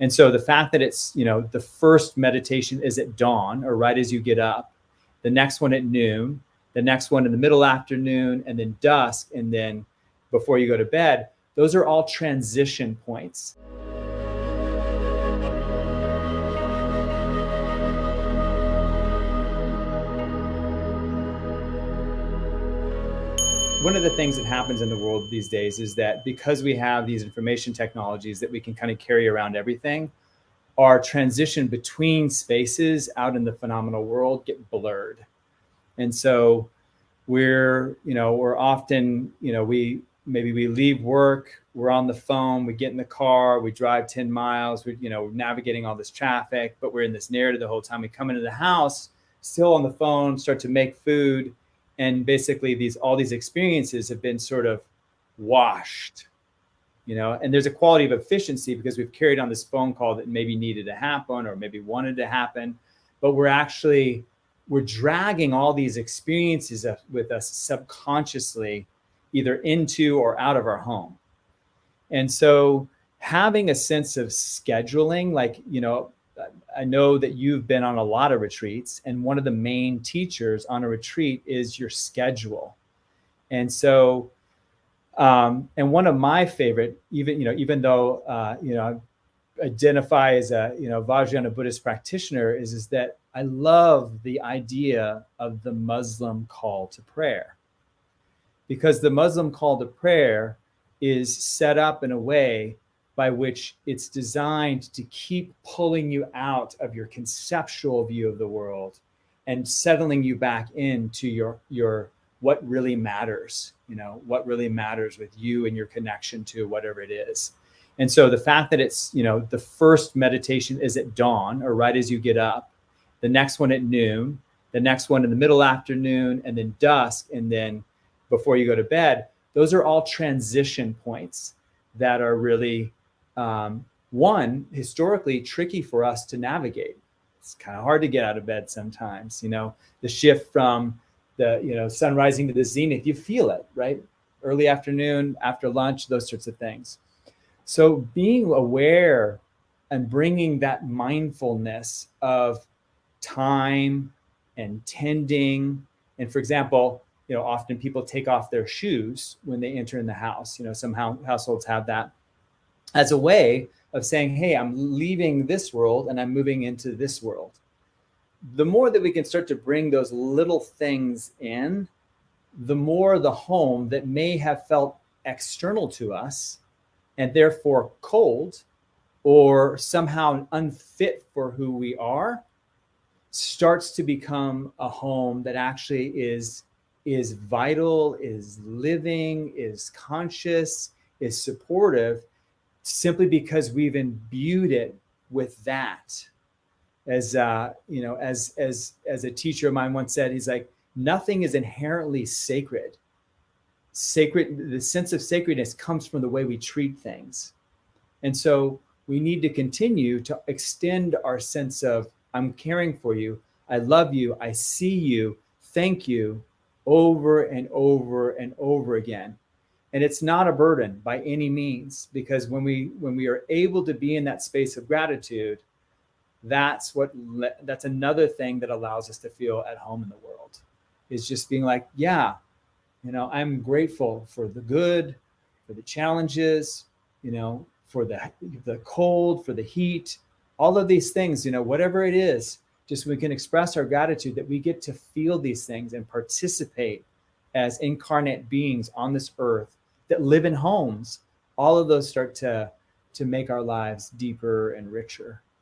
And so the fact that it's, the first meditation is at dawn or right as you get up, the next one at noon, the next one in the middle afternoon, and then dusk, and then before you go to bed, those are all transition points. One of the things that happens in the world these days is that because we have these information technologies that we can kind of carry around everything, our transition between spaces out in the phenomenal world get blurred. And so we're often, we leave work, we're on the phone, we get in the car, we drive 10 miles, we're navigating all this traffic, but we're in this narrative the whole time. We come into the house, still on the phone, start to make food. And basically all these experiences have been sort of washed, and there's a quality of efficiency because we've carried on this phone call that maybe needed to happen or maybe wanted to happen, but we're dragging all these experiences with us subconsciously, either into or out of our home. And so having a sense of scheduling, I know that you've been on a lot of retreats, and one of the main teachers on a retreat is your schedule. And so, and one of my favorite, even though, I identify as a, Vajrayana Buddhist practitioner, is that I love the idea of the Muslim call to prayer, because the Muslim call to prayer is set up in a way by which it's designed to keep pulling you out of your conceptual view of the world and settling you back into your what really matters, what really matters with you and your connection to whatever it is. And so the fact that it's, the first meditation is at dawn or right as you get up, the next one at noon, the next one in the middle afternoon, and then dusk, and then before you go to bed, those are all transition points that are really, one, historically tricky for us to navigate. It's kind of hard to get out of bed sometimes, the shift from the, sun rising to the zenith, you feel it, right? Early afternoon, after lunch, those sorts of things. So being aware and bringing that mindfulness of time and tending, and for example, often people take off their shoes when they enter in the house. Some households have that as a way of saying, hey, I'm leaving this world and I'm moving into this world. The more that we can start to bring those little things in, the more the home that may have felt external to us and therefore cold or somehow unfit for who we are starts to become a home that actually is vital, is living, is conscious, is supportive, simply because we've imbued it with that. As as a teacher of mine once said, he's like, nothing is inherently sacred. The sense of sacredness comes from the way we treat things. And so we need to continue to extend our sense of, I'm caring for you, I love you, I see you, thank you, over and over and over again. And it's not a burden by any means, because when we are able to be in that space of gratitude, that's another thing that allows us to feel at home in the world, is just being like, yeah, I'm grateful for the good, for the challenges, for the cold, for the heat, all of these things, whatever it is, just we can express our gratitude that we get to feel these things and participate as incarnate beings on this earth that live in homes. All of those start to make our lives deeper and richer.